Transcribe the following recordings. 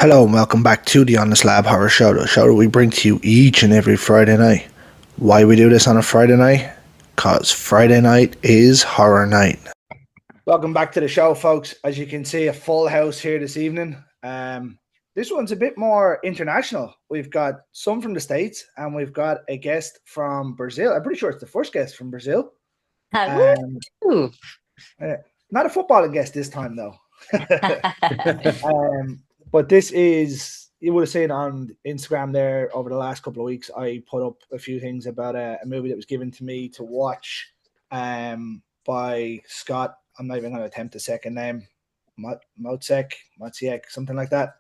Hello and welcome back to the Honest Lab Horror Show, the show that we bring to you each and every Friday night. Why we do this on a Friday night? Because Friday night is horror night. Welcome back to the show, folks. As you can see, a full house here this evening. This one's a bit more international. We've got some from the States and we've got a guest from Brazil. I'm pretty sure it's the first guest from Brazil. Woo! Not a footballing guest this time, though. But this is, you would have seen on Instagram there over the last couple of weeks, I put up a few things about a movie that was given to me to watch by Scott. I'm not even going to attempt a second name. Motzek, something like that.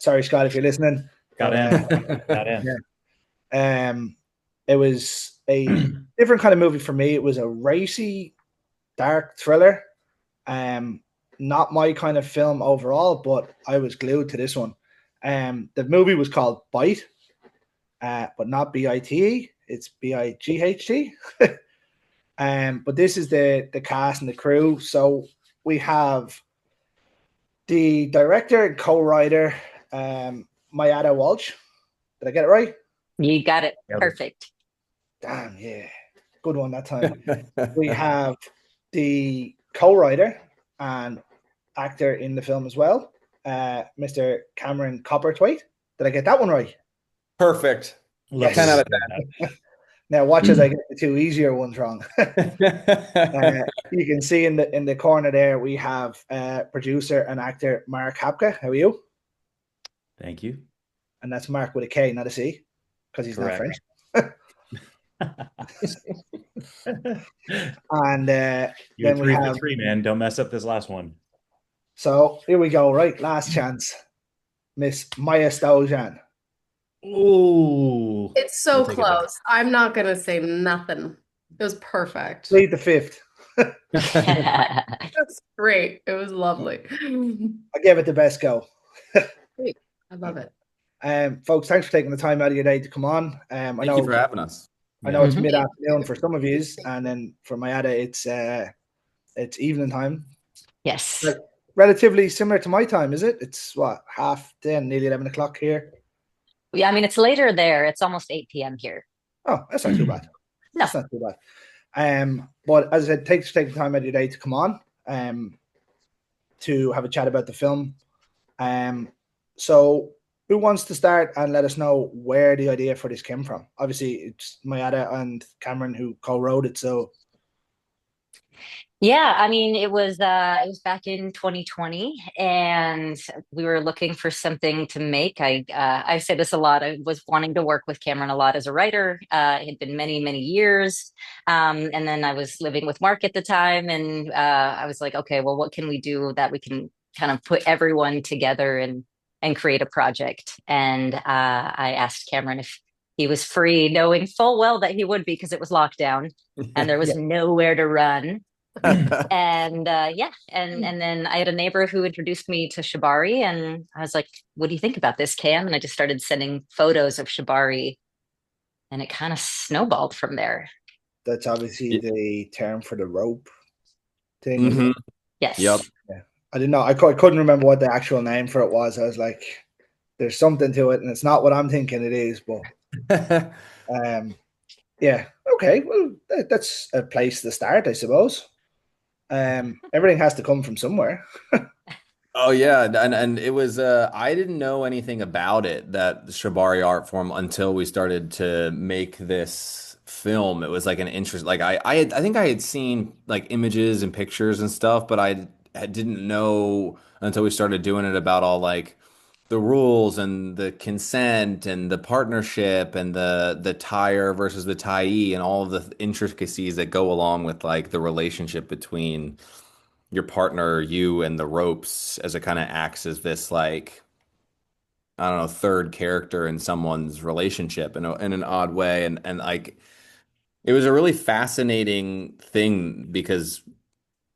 Sorry, Scott, if you're listening. Got in. Yeah. It was a different kind of movie for me. It was a racy, dark thriller. Not my kind of film overall, but I was glued to this one. The movie was called Bite, but not B-I-T-E. It's B-I-G-H-T. But this is the cast and the crew. So we have the director and co-writer, Maiara Walsh. Did I get it right? You got it. Perfect. Damn, yeah. Good one that time. We have the co-writer and actor in the film as well, Mr. Cameron Copperthwaite. Did I get that one right? Perfect. Yes. 10 out of 10. Now watch as I get the two easier ones wrong. You can see in the corner there we have producer and actor Mark Hapka. How are you? Thank you. And that's Mark with a K, not a C, because he's not French. And You're then three for three, man. Don't mess up this last one. So here we go, right? Last chance. Miss Maya Stojan. Ooh. It's so close. I'm not going to say nothing. It was perfect. Plead the fifth. That's great. It was lovely. I gave it the best go. Great. I love it. Folks, thanks for taking the time out of your day to come on. Thank you for having us. I know it's mid-afternoon for some of you, and then for Maiara, it's evening time. Yes. Relatively similar to my time, is it? It's what, 10:30, nearly 11 o'clock here? Yeah, I mean, it's later there. It's almost 8 p.m. here. Oh, that's not too bad. No. That's not too bad. But as I said, thanks for taking the time out of your day to come on to have a chat about the film. So who wants to start and let us know where the idea for this came from? Obviously, it's Maiara and Cameron who co-wrote it. So, yeah, I mean, it was back in 2020, and we were looking for something to make. I say this a lot. I was wanting to work with Cameron a lot as a writer. It had been many, many years, and then I was living with Mark at the time, and I was like, okay, well, what can we do that we can kind of put everyone together and create a project. And I asked Cameron if he was free, knowing full well that he would be because it was lockdown and there was nowhere to run. And and then I had a neighbor who introduced me to Shibari, and I was like, what do you think about this, Cam? And I just started sending photos of Shibari, and it kind of snowballed from there. That's obviously the term for the rope thing. Mm-hmm. Yes. Yep. Yeah. I didn't know. I couldn't remember what the actual name for it was. I was like, there's something to it, and it's not what I'm thinking it is. But yeah, okay. Well, that's a place to start, I suppose. Everything has to come from somewhere. Oh yeah, and it was I didn't know anything about it, that the Shibari art form, until we started to make this film. It was like an interest, like I think I had seen like images and pictures and stuff, but I didn't know until we started doing it about all like the rules and the consent and the partnership and the tire versus the tie and all of the intricacies that go along with like the relationship between your partner, you, and the ropes, as it kind of acts as this like, I don't know, third character in someone's relationship in an odd way. And like it was a really fascinating thing because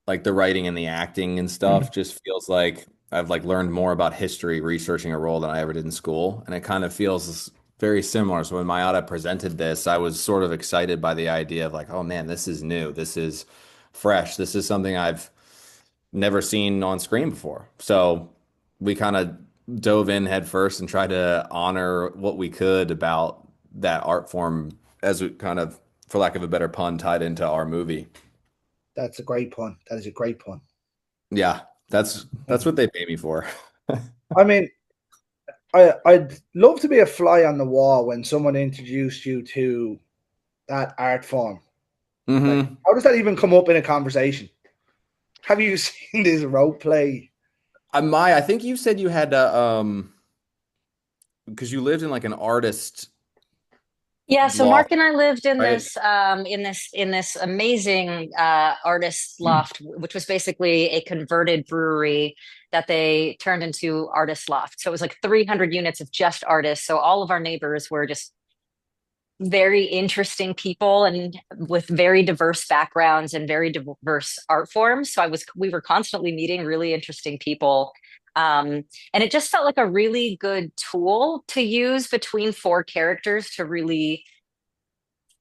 like the writing and the acting and stuff just feels like I've like learned more about history researching a role than I ever did in school. And it kind of feels very similar. So when Maiara presented this, I was sort of excited by the idea of like, oh man, this is new. This is fresh. This is something I've never seen on screen before. So we kind of dove in head first and tried to honor what we could about that art form as we kind of, for lack of a better pun, tied into our movie. That's a great pun. That is a great pun. Yeah, that's what they pay me for. I mean, I'd love to be a fly on the wall when someone introduced you to that art form. Like, Hmm. how does that even come up in a conversation? Have you seen this rope play? I think you said you had to because you lived in like an artist Yeah, so Mark loft, and I lived in right? this amazing artist loft, which was basically a converted brewery that they turned into artist loft. So it was like 300 units of just artists. So all of our neighbors were just very interesting people and with very diverse backgrounds and very diverse art forms. So we were constantly meeting really interesting people. And it just felt like a really good tool to use between four characters to really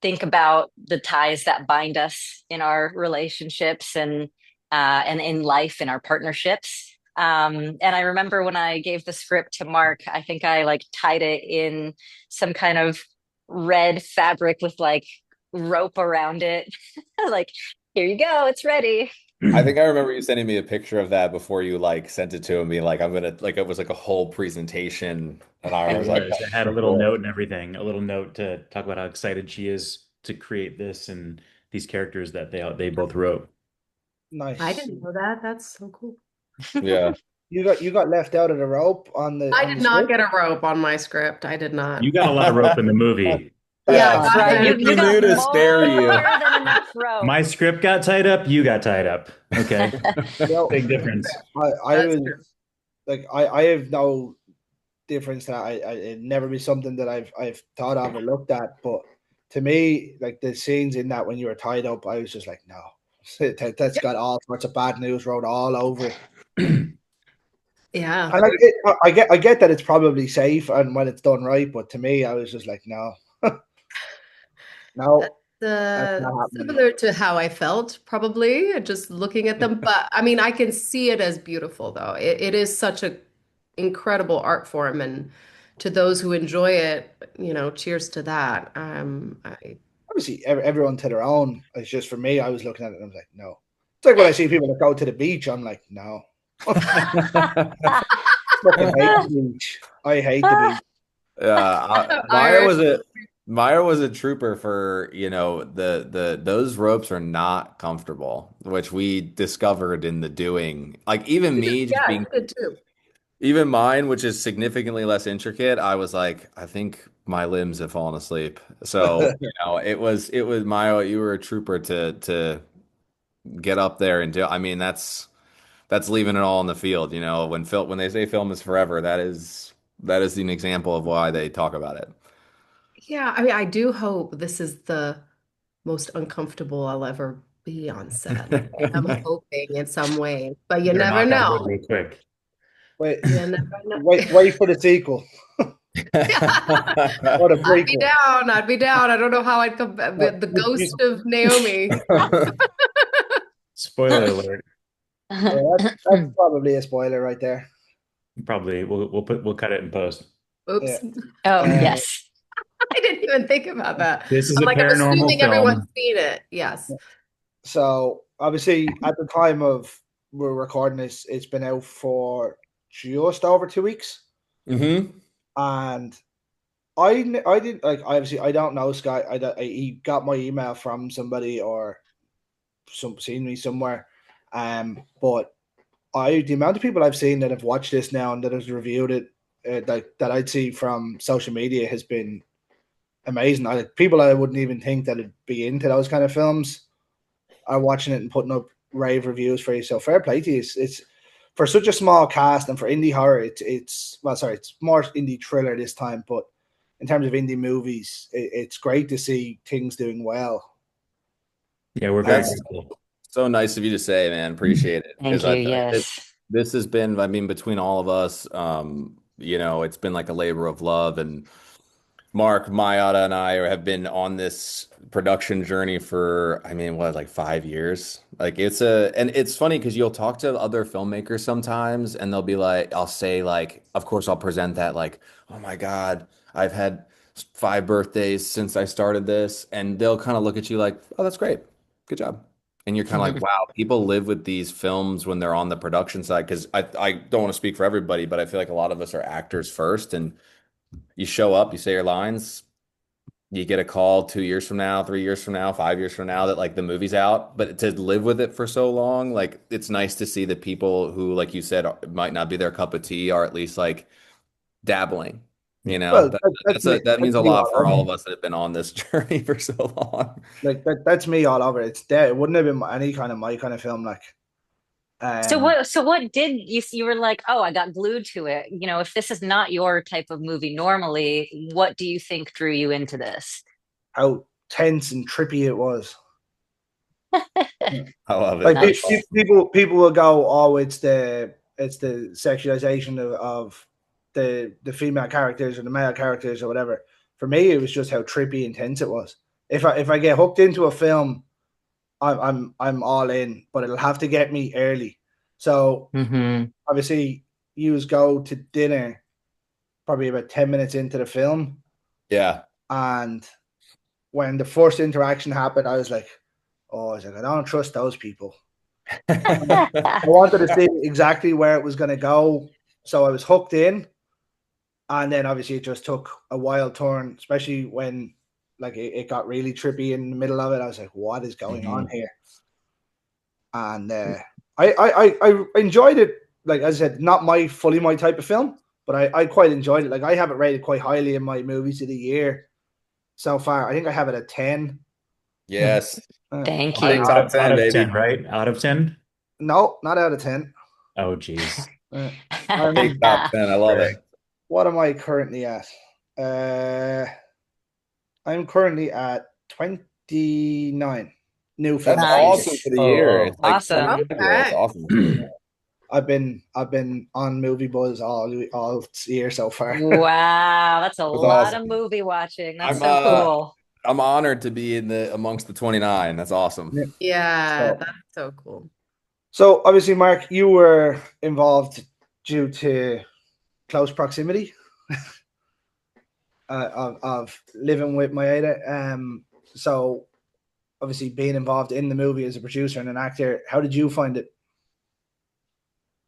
think about the ties that bind us in our relationships and in life in our partnerships. And I remember when I gave the script to Mark, I think I like tied it in some kind of red fabric with like rope around it. Like, here you go, it's ready. I think I remember you sending me a picture of that before you like sent it to me. Like I'm gonna like it was like a whole presentation, and I It was like, was. It "That's had a so little cool." note and everything, a little note to talk about how excited she is to create this and these characters that they both wrote. I Nice. didn't know that. That's so cool. Yeah, You got left out of the rope on the I on did the not script. get a rope on my script. I did not. You got a lot of rope in the movie. That's Yeah, That's fine. right. Jonathan. You got knew to spare you. more than enough rope. My script got tied up, you got tied up. Okay. You know, Big difference. I That's was true. like I have no difference that it'd never be something that I've thought of or looked at. But to me, like the scenes in that when you were tied up, I was just like, no, that's got all sorts of bad news wrote all over it. Yeah. And I get that it's probably safe and when it's done right, but to me, I was just like, no, no, That's that's not happening. similar to how I felt, probably, just looking at them. But I mean, I can see it as beautiful, though. It is such a incredible art form, and to those who enjoy it, cheers to that. Obviously, everyone to their own. It's just for me, I was looking at it and I was like, no. It's like when I see people that go to the beach, I'm like, no. Fucking hate the beach. I hate the beach. Irish. Maiara was a trooper for, those ropes are not comfortable, which we discovered in the doing. Like even me just Yeah, being you did too. even mine, which is significantly less intricate, I was like, I think my limbs have fallen asleep. So, it was Maiara, you were a trooper to get up there and do. I mean, that's leaving it all in the field, when they say film is forever, that is an example of why they talk about it. Yeah, I mean, I do hope this is the most uncomfortable I'll ever be on set. I'm hoping in some way, but you Better never knock on wood know. real quick. Wait, You never know. wait for the sequel or the I'd be prequel. down. I'd be down. I don't know how I'd come back. No, The ghost of Naomi. Spoiler alert. yeah, that's probably a spoiler right there. Probably we'll cut it in post. Yeah. Oops. Oh, Uh, yes. I didn't even think about that. This is I'm a like, I'm paranormal assuming everyone's film. seen it. Yes. so obviously, at the time of we're recording this, it's been out for just over 2 weeks, Hmm. and I didn't like obviously I don't know Scott. He got my email from somebody or seen me somewhere, but the amount of people I've seen that have watched this now and that has reviewed it, that I'd see from social media has been amazing. People I wouldn't even think that would be into those kind of films are watching it and putting up rave reviews for you. So fair play to you. It's for such a small cast and for indie horror. It's more indie thriller this time, but in terms of indie movies, it's great to see things doing well. Yeah, we're very That's grateful. so nice of you to say, man. Appreciate it. Thank Because you. this, Yes. this has been, I mean, between all of us, it's been like a labor of love. And Mark, Mayada, and I have been on this production journey for, I mean, what, like 5 years? Like and it's funny because you'll talk to other filmmakers sometimes and they'll be like, I'll say like, of course I'll present that like, oh my God, I've had 5 birthdays since I started this. And they'll kind of look at you like, oh, that's great. Good job. And you're kind of like, wow, people live with these films when they're on the production side. Because I don't want to speak for everybody, but I feel like a lot of us are actors first. And you show up, you say your lines, you get a call 2 years from now, 3 years from now, 5 years from now that like the movie's out. But to live with it for so long, like it's nice to see that people who, like you said, might not be their cup of tea are at least like dabbling. You know, Well, that's me. that means That's a me lot all for all over. of us that have been on this journey for so long. Like that's me all over. It's there. It wouldn't have been any kind of my kind of film. Like, So um, what did you were like, oh, I got glued to it. You know, if this is not your type of movie normally, what do you think drew you into this? how tense and trippy it was. Yeah. I love it. Like That's Nice. awesome. people will go, oh, it's the sexualization of the female characters or the male characters or whatever. For me, it was just how trippy intense it was. If I get hooked into a film, I'm all in, but it'll have to get me early. So Hmm. obviously, you go to dinner probably about 10 minutes into the film, Yeah. and when the first interaction happened, I was like, oh, I was like, I don't trust those people. I wanted to see exactly where it was going to go, so I was hooked in. And then obviously it just took a wild turn, especially when like it got really trippy in the middle of it. I was like, what is going on Mhm. here? And I enjoyed it. Like as I said, not fully my type of film, but I quite enjoyed it. Like I have it rated quite highly in my movies of the year so far. I think I have it at 10. Yes. Thank Big you. top Out 10, of 10, baby. right? Out of 10? No, not out of 10. Oh, geez. Uh, I'm Big top 10. I love it. what am I currently at? Uh, I'm currently at 29 new That's films for the year. awesome for Nice. the year. Oh, It's like Awesome. 29 overall. It's Okay. awesome. I've been on movie buzz all year so far. Wow, that's a That's lot of awesome. movie watching. That's I'm so uh cool. I'm honored to be in the amongst the 29. That's awesome. Yeah. Yeah, So, that's so cool. so obviously, Mark, you were involved due to close proximity of living with Maiara. So obviously being involved in the movie as a producer and an actor, how did you find it?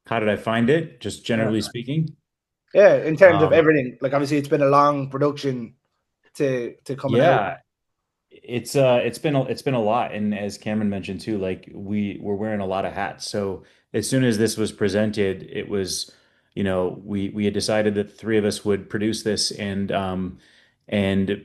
how did I find it? Just Yeah, generally speaking. yeah, in terms of Um, everything. Like obviously, it's been a long production to coming out. yeah, it's been a lot, and as Cameron mentioned too, like we were wearing a lot of hats. So as soon as this was presented, it was, we had decided that the three of us would produce this and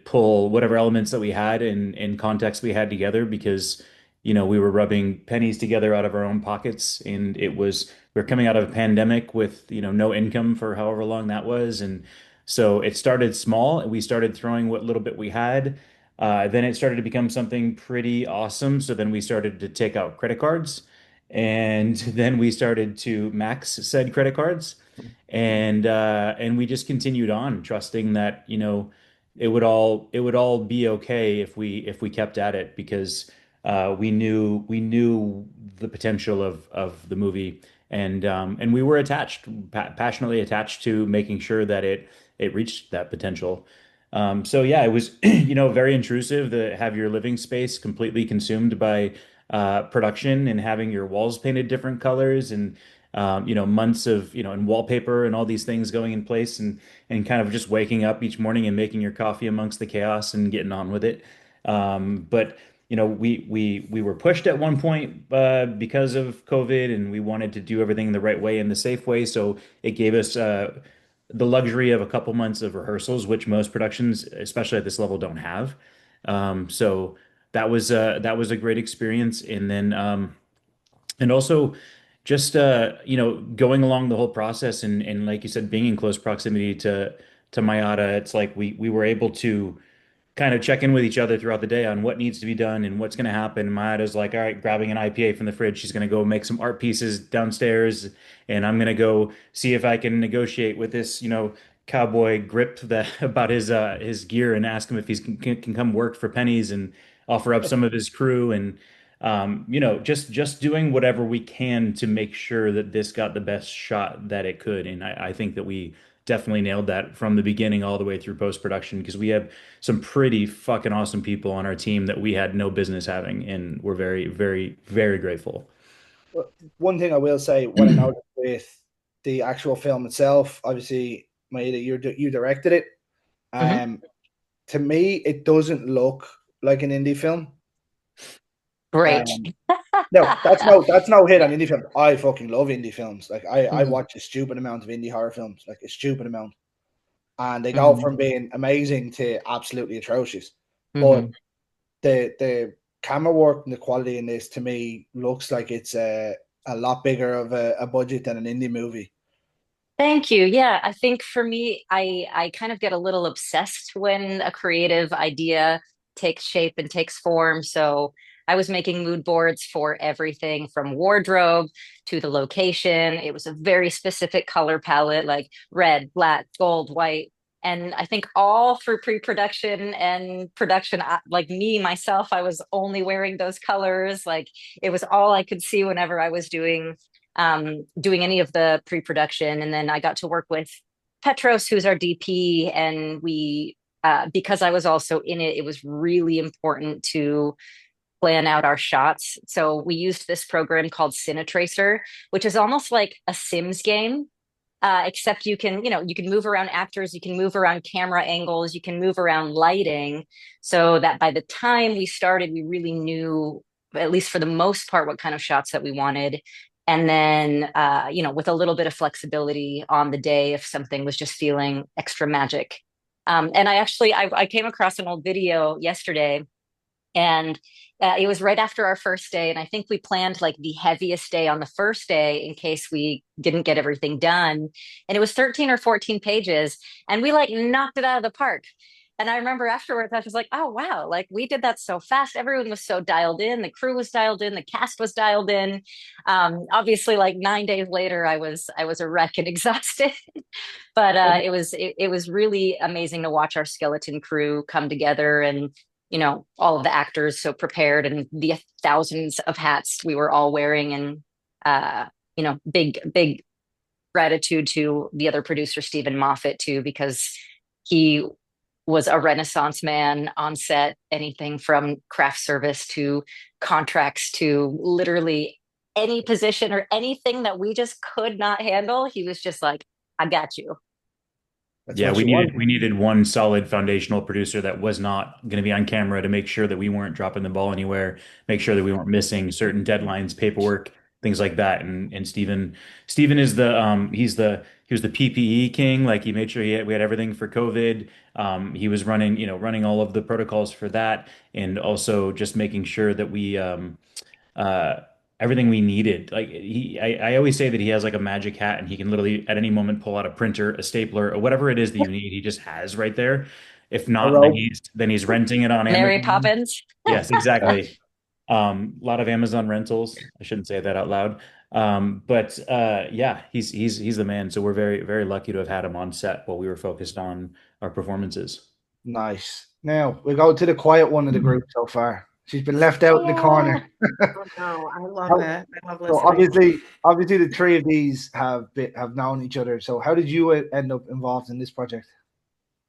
pull whatever elements that we had in context we had together because we were rubbing pennies together out of our own pockets, and we were coming out of a pandemic with no income for however long that was, and so it started small, and we started throwing what little bit we had. Then it started to become something pretty awesome. So then we started to take out credit cards, and then we started to max said credit cards, and we just continued on, trusting that it would all be okay if we kept at it because we knew the potential of the movie, and we were passionately attached to making sure that it reached that potential. So yeah, it was very intrusive to have your living space completely consumed by production and having your walls painted different colors and months of and wallpaper and all these things going in place and kind of just waking up each morning and making your coffee amongst the chaos and getting on with it. But we were pushed at one point because of COVID, and we wanted to do everything the right way and the safe way. So it gave us the luxury of a couple months of rehearsals, which most productions, especially at this level, don't have. So that was a great experience, and also just going along the whole process and like you said, being in close proximity to Mayada, it's like we were able to kind of check in with each other throughout the day on what needs to be done and what's going to happen. Mayada's like, all right, grabbing an IPA from the fridge. She's going to go make some art pieces downstairs, and I'm going to go see if I can negotiate with this, cowboy grip that about his gear and ask him if he can come work for pennies and offer up some of his crew and just doing whatever we can to make sure that this got the best shot that it could. And I think that we definitely nailed that from the beginning all the way through post-production because we have some pretty fucking awesome people on our team that we had no business having, and we're very, very, very grateful. One thing I will say, what I noticed with the actual film itself, obviously, Maida, you directed it. Mhm. To me, it doesn't look like an indie film. Great. Um, no, that's no hit on indie films. I fucking love indie films. Like I Mhm. watch a stupid amount of indie horror films, like a stupid amount, and they go Mhm. from being amazing to absolutely atrocious. But Mhm. the camera work and the quality in this to me looks like it's a lot bigger of a budget than an indie movie. Thank you. Yeah, I think for me, I kind of get a little obsessed when a creative idea takes shape and takes form. So I was making mood boards for everything from wardrobe to the location. It was a very specific color palette, like red, black, gold, white. And I think all through pre-production and production, like me, myself, I was only wearing those colors. Like it was all I could see whenever I was doing any of the pre-production. And then I got to work with Petros, who's our DP, and because I was also in it, it was really important to plan out our shots. So we used this program called Cinetracer, which is almost like a Sims game. Except you can move around actors, you can move around camera angles, you can move around lighting, so that by the time we started, we really knew, at least for the most part, what kind of shots that we wanted. And then, with a little bit of flexibility on the day if something was just feeling extra magic. And I came across an old video yesterday, and it was right after our first day. And I think we planned like the heaviest day on the first day in case we didn't get everything done. And it was 13 or 14 pages. And we like knocked it out of the park. And I remember afterwards, I was like, oh, wow, like we did that so fast. Everyone was so dialed in. The crew was dialed in. The cast was dialed in. Obviously, like 9 days later, I was a wreck and exhausted. But it was really amazing to watch our skeleton crew come together, and all of the actors so prepared, and the thousands of hats we were all wearing. And big gratitude to the other producer, Stephen Moffat, too, because he was a renaissance man on set. Anything from craft service to contracts to literally any position or anything that we just could not handle, he was just like, I got you. That's Yeah, what we you needed want. we needed one solid foundational producer that was not going to be on camera to make sure that we weren't dropping the ball anywhere, make sure that we weren't missing certain deadlines, paperwork, things like that. And Steven is he was the PPE king. Like he made sure we had everything for COVID. He was running all of the protocols for that, and also just making sure that we uh, everything we needed. I always say that he has like a magic hat and he can literally at any moment pull out a printer, a stapler, or whatever it is that you need. He just has right there. If A not, then rope. he's renting it on Mary Amazon. Poppins. Yes, exactly. A lot of Amazon rentals. I shouldn't say that out loud. But yeah, he's the man. So we're very, very lucky to have had him on set while we were focused on our performances. Nice. Now we go to the quiet one of the group so far. She's been left out in the corner. Yeah. Oh no, I love How- it. I love So listening. obviously, the three of these have known each other. So how did you end up involved in this project?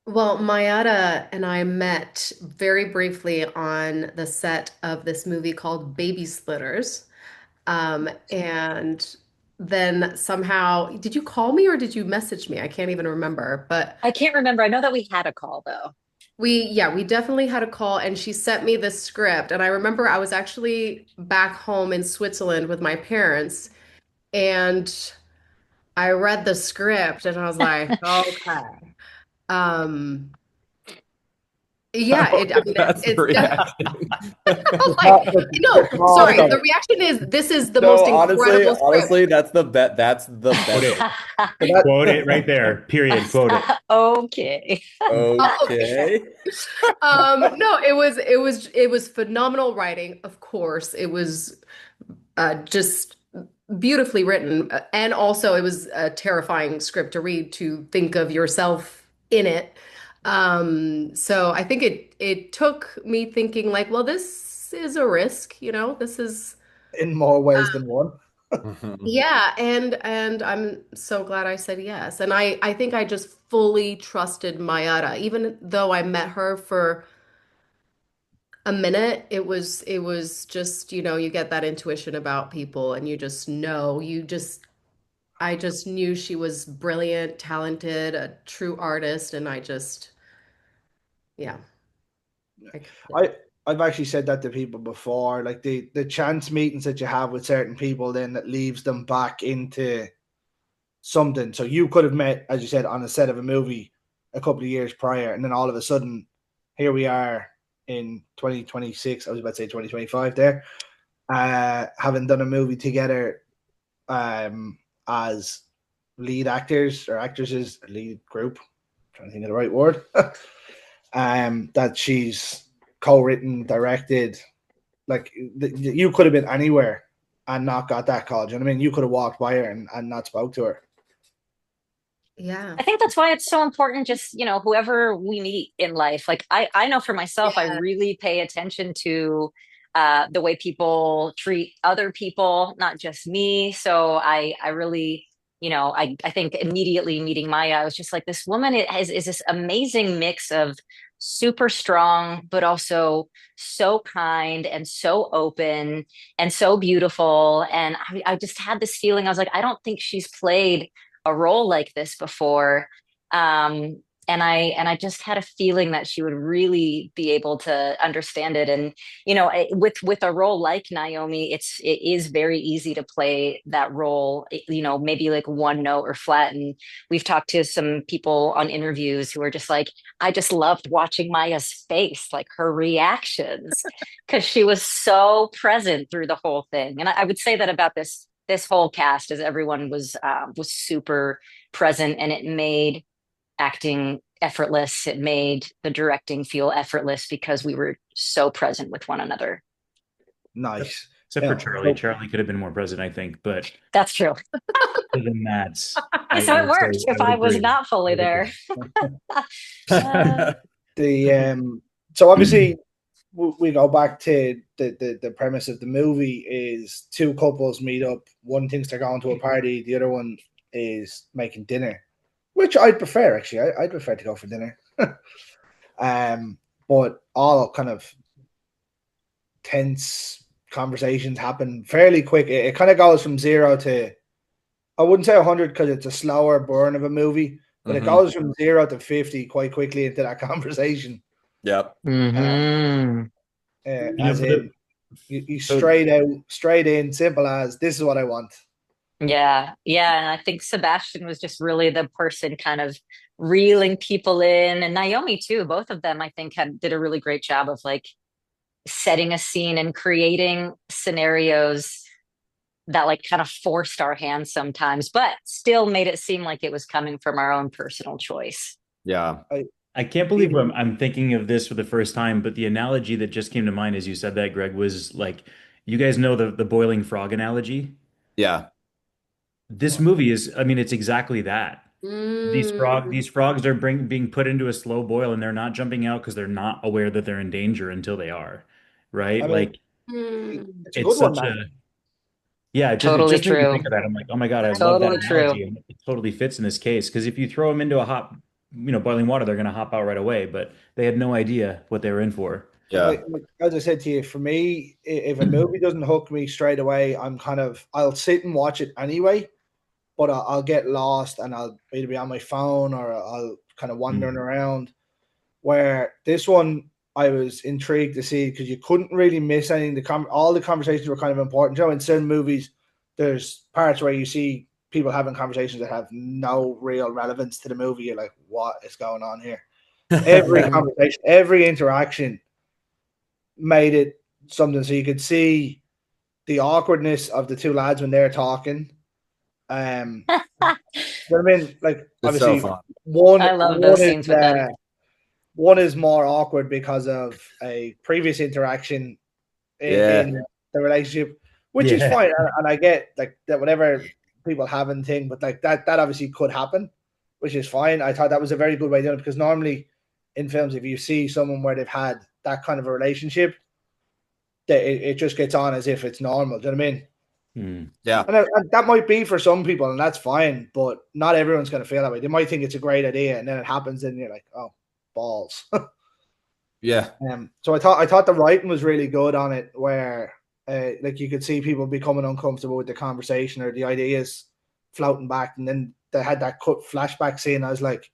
Well, Mayada and I met very briefly on the set of this movie called Baby Splitters. And then somehow, did you call me or did you message me? I can't even remember. But I can't remember. I know that we had a call though. we definitely had a call and she sent me the script. And I remember I was actually back home in Switzerland with my parents and I read the script and I was like, okay. Um, yeah, I mean, That's the it's definitely reaction. like, The no, small sorry. stuff. The reaction is this is the No, most honestly, incredible script. honestly, that's the bet. That's the Quote best. it. So that, Quote it right there. Period. Quote it. Okay. Okay. Okay. No, it was phenomenal writing, of course. It was just beautifully written. And also, it was a terrifying script to read, to think of yourself in it. So I think it took me thinking like, well, this is a risk, this is. In more ways than one. Yeah, and I'm so glad I said yes. And I think I just fully trusted Mayara, even though I met her for a minute. It was just, you get that intuition about people, and you just know, I just knew she was brilliant, talented, a true artist, and yeah, I I I've actually said that to people before, like the chance meetings that you have with certain people, then that leaves them back into something. So you could have met, as you said, on a set of a movie a couple of years prior, and then all of a sudden, here we are in 2026. I was about to say 2025 there, having done a movie together, as lead actors or actresses, lead group. I'm trying to think of the right word. That she's co-written, directed. Like you could have been anywhere and not got that call. Do you know what I mean? You could have walked by her and not spoke to her. yeah. I think that's why it's so important, just, whoever we meet in life. Like I know for myself, I Yeah. really pay attention to the way people treat other people, not just me. So I really, I think immediately meeting Maya, I was just like, this woman is this amazing mix of super strong, but also so kind and so open and so beautiful. And I just had this feeling, I was like, I don't think she's played a role like this before. Um, and I just had a feeling that she would really be able to understand it. And with a role like Naomi, it is very easy to play that role. Maybe like one note or flat. And we've talked to some people on interviews who are just like, I just loved watching Maya's face, like her reactions, because she was so present through the whole thing. And I would say that about this whole cast, as everyone was super present, and it made acting effortless. It made the directing feel effortless because we were so present with one another. Nice. Except for Yeah. Charlie. Charlie could have been more present, I think. But That's true. other than that, So I it would say worked I if would I was agree. not fully I would there. The so obviously we go back to the premise of the movie is two couples meet up. One thinks they're going to a party, the other one is making dinner, which I'd prefer actually. I'd prefer to go for dinner. But all kind of tense conversations happen fairly quick. It kind of goes from 0 to, I wouldn't say 100 because it's a slower burn of a movie, but it goes from 0 to 50 quite quickly into that conversation. Yep. Mhm. As for in, you so straight in, simple as, this is what I want. Yeah. And I think Sebastian was just really the person kind of reeling people in, and Naomi too. Both of them, I think, did a really great job of like setting a scene and creating scenarios that like kind of forced our hands sometimes, but still made it seem like it was coming from our own personal choice. Yeah. I can't believe I'm thinking of this for the first time, but the analogy that just came to mind as you said that, Greg, was like, you guys know the boiling frog analogy? Yeah. This movie is, I mean, it's exactly that. Mm. These frogs are being put into a slow boil, and they're not jumping out because they're not aware that they're in danger until they are, right? I mean, Like Mm. it's a it's good one, such that. a yeah, it Totally just made me true. think of that. I'm like, oh my God, I love that Totally true. analogy, and it totally fits in this case. Because if you throw them into a hot, boiling water, they're gonna hop out right away. But they had no idea what they were in for. Yeah. Like, as I said to you, for me, if a movie doesn't hook me straight away, I'll sit and watch it anyway, but I'll get lost and I'll either be on my phone or I'll kind of wandering Mm. around. Where this one, I was intrigued to see because you couldn't really miss anything. All the conversations were kind of important. You know, in certain movies, there's parts where you see people having conversations that have no real relevance to the movie. You're like, what is going on here? Every Mhm. conversation, every interaction made it something, so you could see the awkwardness of the two lads when they're talking. You know what I mean? Like, It's so obviously, fun. I love those scenes with them. one is more awkward because of a previous interaction Yeah. in the relationship, which is Yeah. fine, and I get like that whatever people have and thing, but like that obviously could happen, which is fine. I thought that was a very good way to do it because normally in films, if you see someone where they've had that kind of a relationship, it just gets on as if it's normal. Do you know what I mean? Yeah. And that might be for some people, and that's fine, but not everyone's going to feel that way. They might think it's a great idea, and then it happens, and you're like, oh, balls. Yeah. So I thought the writing was really good on it, where like you could see people becoming uncomfortable with the conversation or the ideas floating back, and then they had that cut flashback scene. I was like,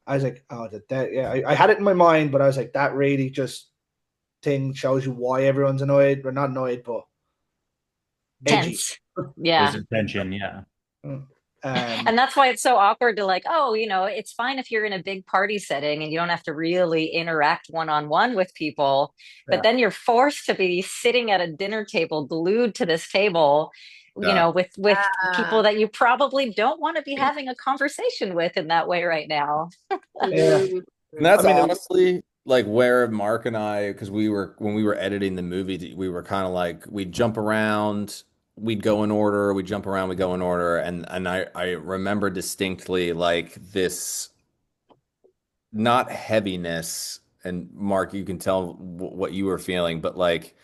oh, yeah. I had it in my mind, but I was like, that really just thing shows you why everyone's annoyed. We're not annoyed, but edgy. Tense. Yeah. There's attention. Yeah. And that's why it's so awkward to like, oh, it's fine if you're in a big party setting and you don't have to really interact one-on-one with people, but then you're forced to be sitting at a dinner table, glued to this table, with people that you probably don't want to be having a conversation with in that way right now. Yeah. And that's honestly like where Mark and I, because when we were editing the movie, we were kind of like we'd jump around, we'd go in order, we'd jump around, we'd go in order, and I remember distinctly like this not heaviness, and Mark, you can tell what you were feeling, but like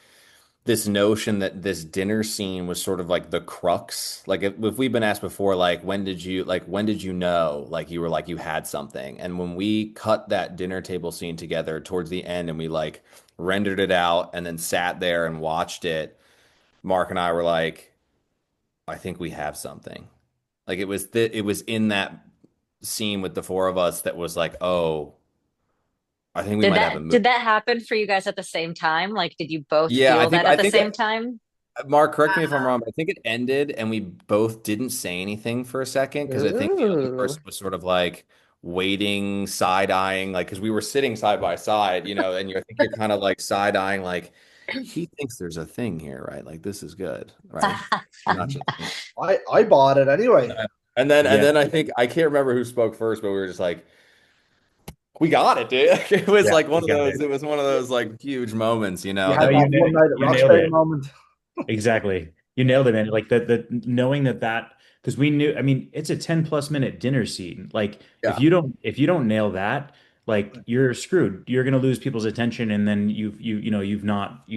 this notion that this dinner scene was sort of like the crux. Like if we've been asked before, like when did you know, like you were like you had something, and when we cut that dinner table scene together towards the end and we like rendered it out and then sat there and watched it, Mark and I were like, I think we have something. Like it was in that scene with the four of us that was like, oh, I think we might have a movie. Did that happen for you guys at the same time? Like, did you both Yeah, feel that at the same time? Mark, correct me if I'm wrong, but I think it ended and we both didn't say anything for a second because I think the other person was sort of like waiting, side-eyeing, like because we were sitting side by side, and I think you're kind of like side-eyeing, like he thinks there's a thing here, right? Like this is good, right? Not just I bought it anyway. And then I think I can't remember who spoke first, but we were just like, we got it, dude. It was like one of those. It was one of those like huge moments, You had that one night at Roxbury moment. Exactly. You nailed it, man. Like the knowing that because we knew, I mean, it's a 10+ minute dinner scene. Like if you don't nail that, like you're screwed. You're gonna lose people's attention, and then you've not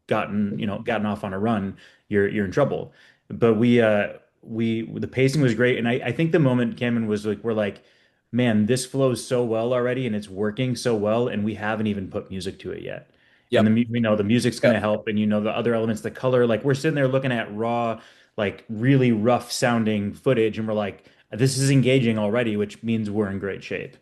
gotten off on a run. You're in trouble. But the pacing was great, and I think the moment Cameron was like, we're like, man, this flows so well already, and it's working so well, and we haven't even put music to it yet. Yep. And we know the music's going to help, and the other elements, the color, like we're sitting there looking at raw, like really rough sounding footage, and we're like, this is engaging already, which means we're in great shape.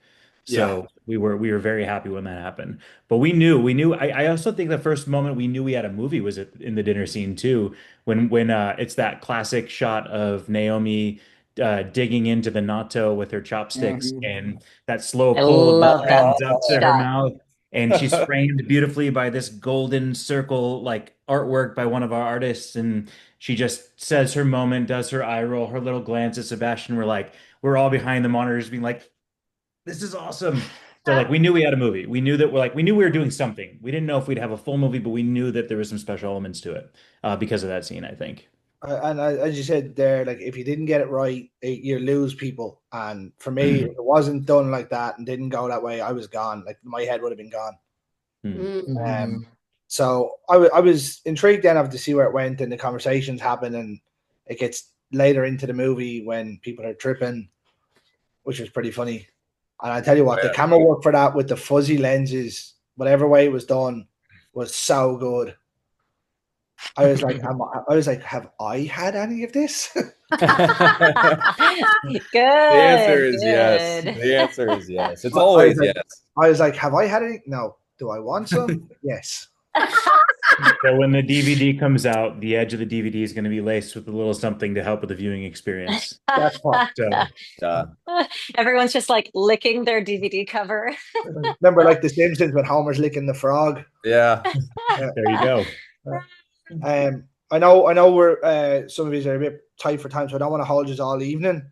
So we were very happy when that happened. But we knew. I also think the first moment we knew we had a movie was in the dinner scene too, when it's that classic shot of Naomi digging into the natto with her chopsticks and that slow pull love that ends up to her shot. mouth. And she's framed beautifully by this golden circle, like artwork by one of our artists. And she just says her moment, does her eye roll, her little glance at Sebastian. We're all behind the monitors being like, this is awesome. So like we knew we had a movie. We knew that we knew we were doing something. We didn't know if we'd have a full movie, but we knew that there was some special elements to it because of that scene, I think. And as you said there, like if you didn't get it right, you lose people. And for me, if it wasn't done like that and didn't go that way, I was gone. Like my head would have been gone. So I was intrigued then of to see where it went and the conversations happen, and it gets later into the movie when people are tripping, which was pretty funny. And I tell you what, the camera work for that with the fuzzy lenses, whatever way it was done, was so good. I was like, have I had any of this? Good. The answer is yes. The answer is yes. It's always yes. I was like, have I had any? No. Do I want some? Yes. So when the DVD comes out, the edge of the DVD is going to be laced with a little something to help with the viewing experience. That's part. Everyone's just like licking their DVD cover. Remember, like The Simpsons when Homer's licking the frog. Yeah. There you go. I know we're some of these are a bit tight for time, so I don't want to hold you all evening.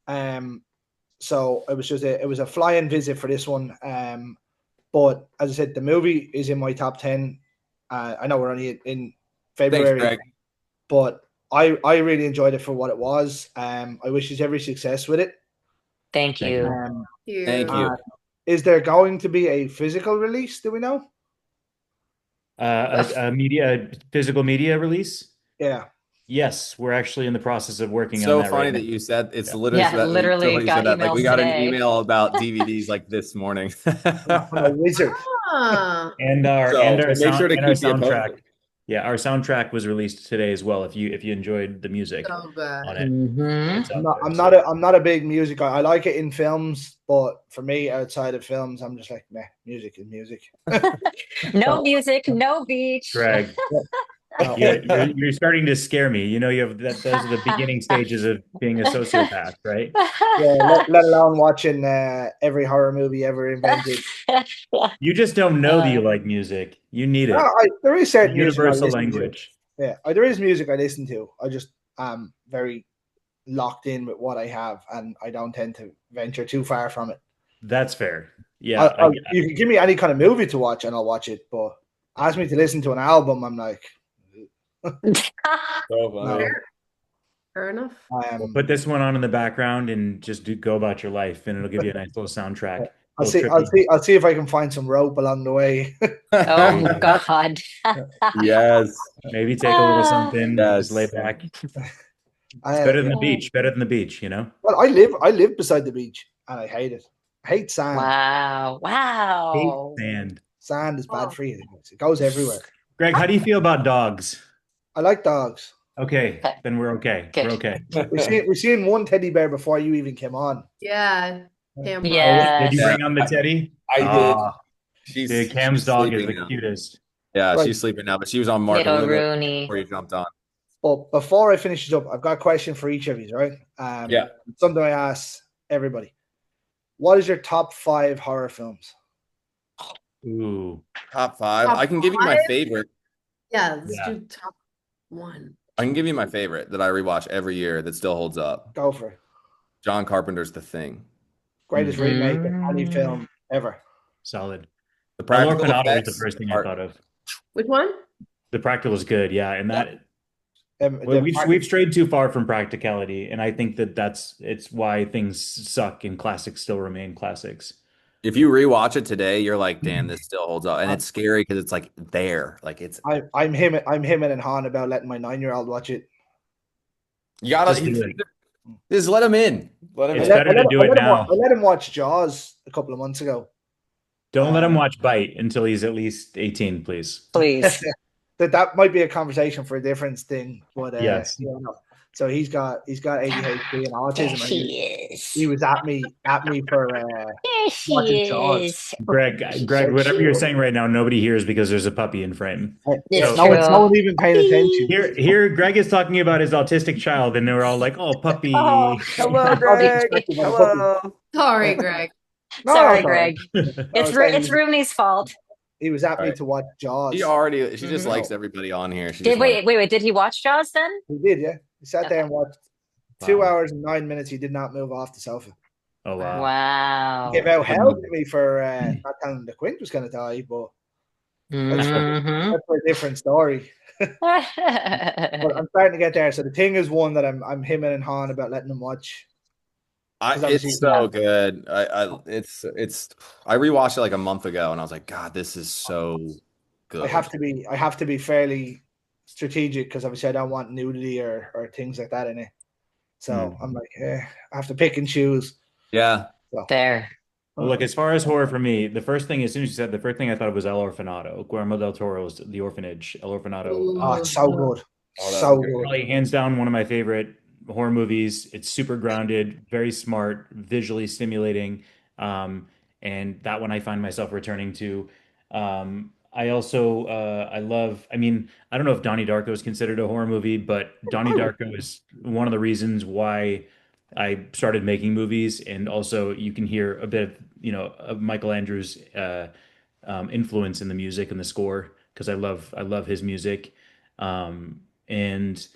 So it was a fly-in visit for this one. But as I said, the movie is in my top 10. I know we're only in Thanks, February. Greg. But I really enjoyed it for what it was. I wish you every success with it. Thank Thank you. you. Thank you. Is there going to be a physical release? Do we know? A physical media release? Yeah. Yes, we're actually in the process of working on So that funny right that now. you said it's Yeah. literally Yeah, that, so literally funny you got said that. Like we emails got an today. email about DVDs like this morning. I'm a wizard. Ah, And our So and our make sure sound to and our keep you soundtrack. posted. Yeah, our soundtrack was released today as well. If you enjoyed the music so good. on it, Mhm. it's out there. I'm not a big music guy. I like it in films, but for me, outside of films, I'm just like, meh, music is music. No music, no beach. Greg, No. you're starting to scare me. You know, you have that. Those are the beginning stages of being a sociopath, right? Yeah, let alone watching every horror movie ever invented. You just don't know that you Uh, like music. You need it. There is certain music I Universal listen to. language. Yeah, there is music I listen to. I just am very locked in with what I have, and I don't tend to venture too far from it. That's fair. Yeah, You can give me any kind of movie to watch, and I'll watch it. But ask me to listen to an album, I'm like, So funny. no. Fair enough. we'll put this one on in the background and just go about your life, and it'll give you a nice little soundtrack. I'll Little see. trippy. I'll see if I can find some rope along the way. oh God. Yes. Maybe take a little something, just lay Yes. back. It's better than Yeah. the beach. Better than the beach, you know? Well, I live beside the beach, and I hate it. I hate sand. Wow. Hate Wow. sand. Sand is bad Oh. for you. It goes everywhere. Greg, how do you feel about dogs? I like dogs. Okay, Okay. then we're okay. Good. We're okay. We seen one teddy bear before you even came on. Yeah. Cam brought Oh, it. did you Yes. bring on the teddy? I did. Ah, dude, Cam's She's dog is sleeping the now. cutest. Yeah, Right. she's sleeping now, but she was on Mark a Little little bit Rooney. before you jumped on. But before I finish it up, I've got a question for each of you, right? Yeah. Something I ask everybody. What is your top 5 horror films? Ooh, Top 5. Top I can give you my 5? favorite. Yeah, let's Yeah. do top 1. I can give you my favorite that I rewatch every year that still holds up. Go for it. John Carpenter's The Thing. Greatest remake of any film ever. solid. The El practical Orfanato was the effects first thing I are thought of. Which one? The practical was good, yeah, and that Um, well, the- we've strayed too far from practicality, and I think it's why things suck and classics still remain classics. if you rewatch it today, you're like, damn, this still holds up. And it's scary because it's like there. Like it's I'm him and Han about letting my 9-year-old watch it. you gotta Just do it. just let him in. Let him It's in. better to do it now. I let him watch Jaws a couple of months ago. Don't let him watch Bite until he's at least 18, please. Please. That might be a conversation for a different thing, but Yes. yeah, no. So he's got ADHD and There autism, and she is. he was at me for There she watching Jaws. is. Greg, whatever you're saying right now, nobody hears because there's a puppy in frame. It's no true. one's even paying attention. Here, Greg is talking about his autistic child, and they're all like, "Oh, puppy." Oh, Hello, Greg. Hello. Sorry, Greg. No, Sorry, it's all right. Greg. No, It's Rooney's fault. he was at me Right. to watch Jaws. She just Mhm. likes everybody on here. She Did just wants- wait. Did he watch Jaws then? He did, yeah. He sat there and watched Wow. 2 hours and 9 minutes. He did not move off the sofa. Oh wow. Wow. He gave out hell to me for not telling him the Quint was going to die, but Mhm. that's for a different story. But I'm starting to get there. So the thing is one that I'm him and Han about letting him watch. it's so good. I rewatched it like a month ago and I was like, God, this is so good. I have to be fairly strategic because obviously I don't want nudity or things like that in it. So I'm like, I have to pick and choose. Yeah. So, There. Well, look, as far as horror for me, the first thing, as soon as you said, the first thing I thought of was El Orfanato, Guillermo del Toro's The Orphanage. El Orfanato, oh, it's so good. Oh, that So was good. probably hands down one of my favorite horror movies. It's super grounded, very smart, visually stimulating, and that one I find myself returning to. I also I love. I mean, I don't know if Donnie Darko is considered a horror movie, but Donnie Darko is one of the reasons why I started making movies, and also you can hear a bit of Michael Andrews' influence in the music and the score because I love his music, and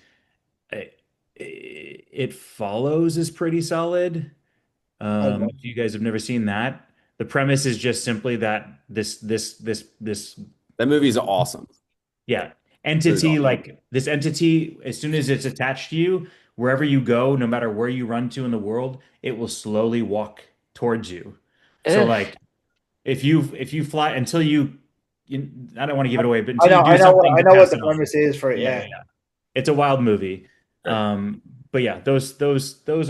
it follows is pretty solid. If you guys have never seen that, the premise is just simply that this That movie's awesome. yeah, entity, like this entity, as soon as it's attached to you, wherever you go, no matter where you run to in the world, it will slowly walk towards you. So Ugh. like if you fly until you I don't want to give it away, but I until know, you do I know what something I to know what pass the it on. premise is for it. Yeah, yeah, Yeah, yeah. It's a wild movie. Right. But yeah, those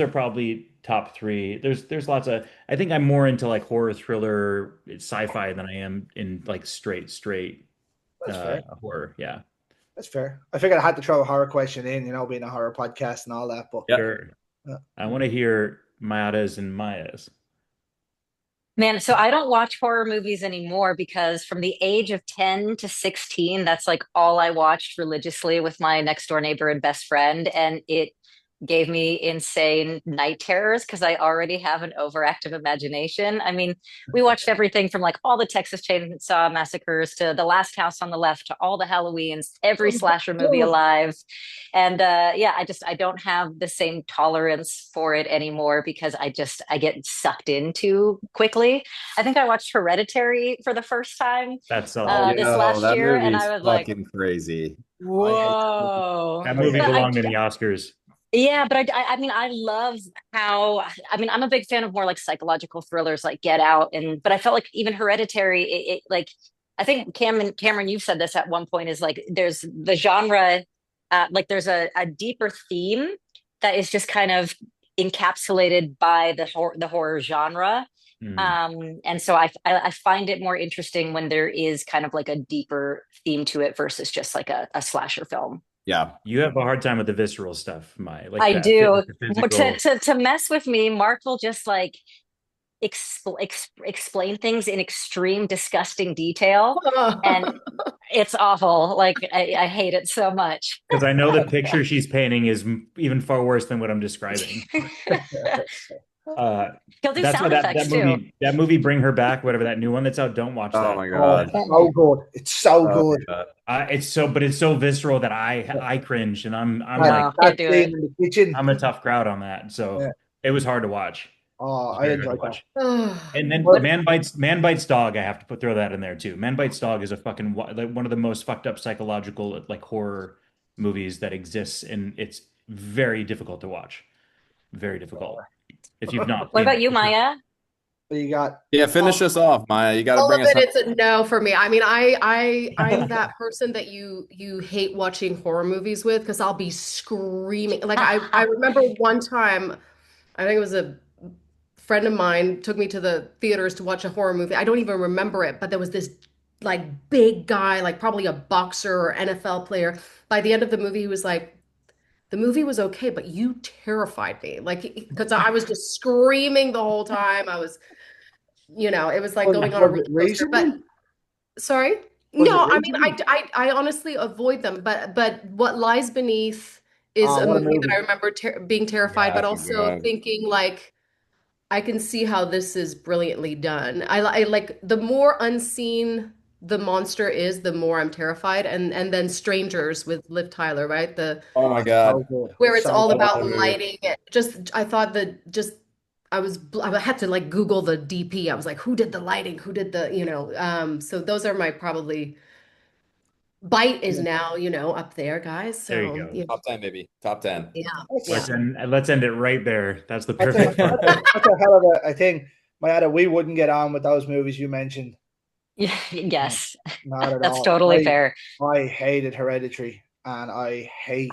are probably top three. There's lots of I think I'm more into like horror thriller sci-fi than I am in like straight that's fair. horror. Yeah. That's fair. I figured I had to throw a horror question in, being a horror podcast and all that. But Yep. Sure. Yeah. I want to hear Mayada's and Maya's. Man, so I don't watch horror movies anymore because from the age of 10 to 16, that's like all I watched religiously with my next door neighbor and best friend. And it gave me insane night terrors because I already have an overactive imagination. I mean, we watched everything from like all the Texas Chainsaw Massacres to The Last House on the Left to all the Halloweens, every slasher movie alive. And yeah, I don't have the same tolerance for it anymore because I get sucked in too quickly. I think I watched Hereditary for the first time That's this Yo, last that year, movie and is I was like, fucking crazy. I hate that movie. whoa. that movie But belonged in the Oscars. yeah, but I mean, I love how, I mean, I'm a big fan of more like psychological thrillers like Get Out. But I felt like even Hereditary, it like, I think Cameron, you've said this at one point is like, there's the genre, like there's a deeper theme that is just kind of encapsulated by the horror genre. Hmm. And so I find it more interesting when there is kind of like a deeper theme to it versus just like a slasher film. Yeah. You have a hard time with the visceral stuff, Maya. Like I that do. the physical. To mess with me, Mark will just like explain things in extreme, disgusting detail, and it's awful. Like I hate it so much. Because I know the picture she's painting is even far worse than what I'm describing. He'll do That's why sound effects too. that movie Bring Her Back, whatever that new one that's out, don't watch Oh that. my Oh, God. it's so good. It's so Oh, good. God. But it's so visceral that I cringe, and I'm That, like No, that can't do scene it. in the kitchen. I'm a tough crowd on that. Yeah. So it was hard to watch. Oh, It was I very hard to enjoyed that. watch. And then What- Man Bites Dog, I have to throw that in there too. Man Bites Dog is a fucking like one of the most fucked up psychological like horror movies that exists, and it's very difficult to watch. Very difficult. If you've not What seen about it. you, Maya? What you got? Yeah, finish us off, Maya. You got to All bring of us it, home. it's a no for me. I mean, I'm that person that you hate watching horror movies with because I'll be screaming. Like I remember one time, I think it was a friend of mine took me to the theaters to watch a horror movie. I don't even remember it, but there was this like big guy, like probably a boxer or NFL player. By the end of the movie, he was like, the movie was okay, but you terrified me. Like, because I was just screaming the whole time. I was, it was like going on a Was it roller coaster. But recently? sorry? Was it No, I mean, recently? I honestly avoid them. But What Lies Beneath is a What a movie that movie. I remember being terrified, but Oh, also God. thinking like, I can see how this is brilliantly done. I like the more unseen the monster is, the more I'm terrified. And then Strangers with Liv Tyler, right? Oh my It's so God. good. Where it's So all good. about Oh, lighting. I thought that just I had to like Google the DP. I was like, who did the lighting? Who did so those are my probably Bite is now, up there, guys. There you So go. yeah. Top 10, baby. Top 10. Yeah. That's, Yeah. Let's end it right there. That's the that's, a, perfect that's, part. that's a hell of a thing. Mayada, we wouldn't get on with those movies you mentioned. Yes, Not at that's all. totally fair. I hated Hereditary, and I hate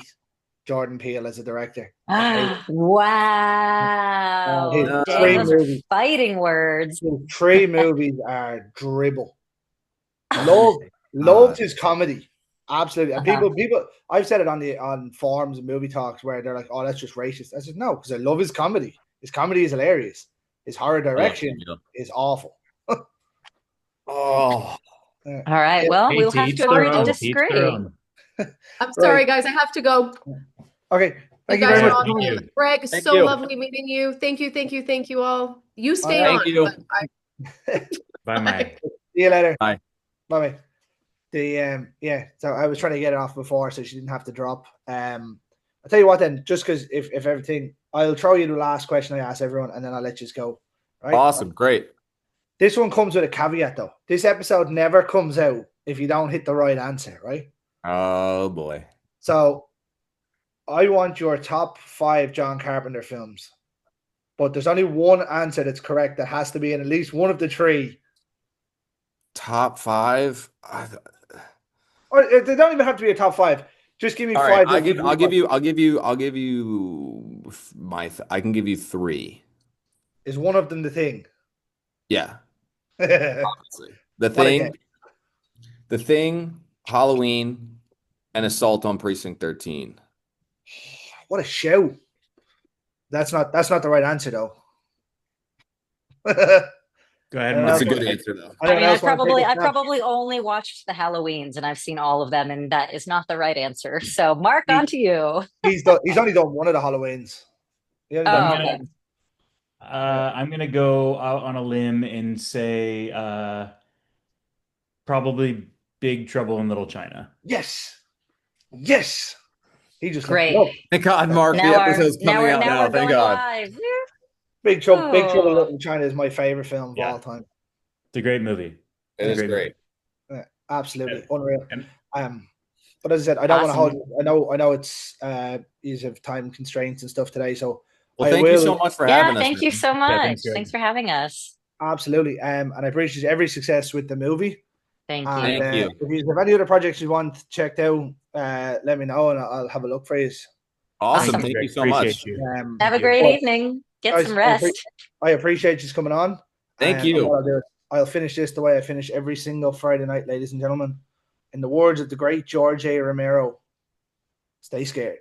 Jordan Peele as a director. I hate him. Wow. His No. Dang, three those are movies. fighting words. His three movies are dribble. Loved his comedy. Absolutely. And people, I've said it on forums and movie talks where they're like, "Oh, that's just racist." I said, "No, because I love his comedy. His comedy is hilarious. His horror direction is awful." Oh, All right. Well, Hey, we'll to have each to their agree to own. To each their disagree. own. I'm sorry, guys. I have to go. Okay. You Thank you guys very are much. Thank awesome. you. Greg, Thank so you. lovely meeting you. Thank you, thank you, thank you all. You stay Thank on. you. but Bye, Mike. See you later. Bye. Bye. So I was trying to get it off before so she didn't have to drop. I'll tell you what then, just because if everything, I'll throw you the last question I ask everyone and then I'll let you go. Right? Awesome. Great. This one comes with a caveat though. This episode never comes out if you don't hit the right answer, right? Oh boy. So I want your top 5 John Carpenter films, but there's only one answer that's correct that has to be in at least one of the 3. Top 5. Or they don't even have to be a top 5. Just give me All right, 5 that you I'll give you I can give you 3. Is one of them the Thing? Yeah. What Honestly. a game. The Thing, Halloween, and Assault on Precinct 13. What a show. That's not the right answer though. Go ahead, Anyone It's else a Mark. good answer though. I mean, want to take a I shot? probably only watched the Halloweens and I've seen all of them, and that is not the right answer. So, Mark, He- on to you. He's only done one of the Halloweens. He only done Oh, I'm one. gonna okay. I'm gonna go out on a limb and say probably Big Trouble in Little China. Yes. Yes. He just looked it Great. up. Thank God, Mark, the episode's coming out Now now. we're Thank going God. live. Big Trouble in Oh, Little China is my favorite film of Yeah, all time. it's a great movie. It It's a is great movie. great. Absolutely Yeah. unreal. And But as I said, I don't want to hold awesome. you. I know it's ease of time constraints and stuff today. So Well, I thank you will so much for Yeah, having us, thank you man. so yeah, much. thanks, Greg. Thanks for having us. absolutely. And I appreciate every success with the movie. Thank And you. Thank you. if you have any other projects you want checked out, let me know and I'll have a look for you. Awesome. Awesome. Thank you, Thank Greg. you so Appreciate much. you. Have a Thank you. great But evening. Get guys, some rest. I appreciate you coming on. Thank And what you. I'll do is I'll finish this the way I finish every single Friday night, ladies and gentlemen. In the words of the great George A. Romero, stay scared.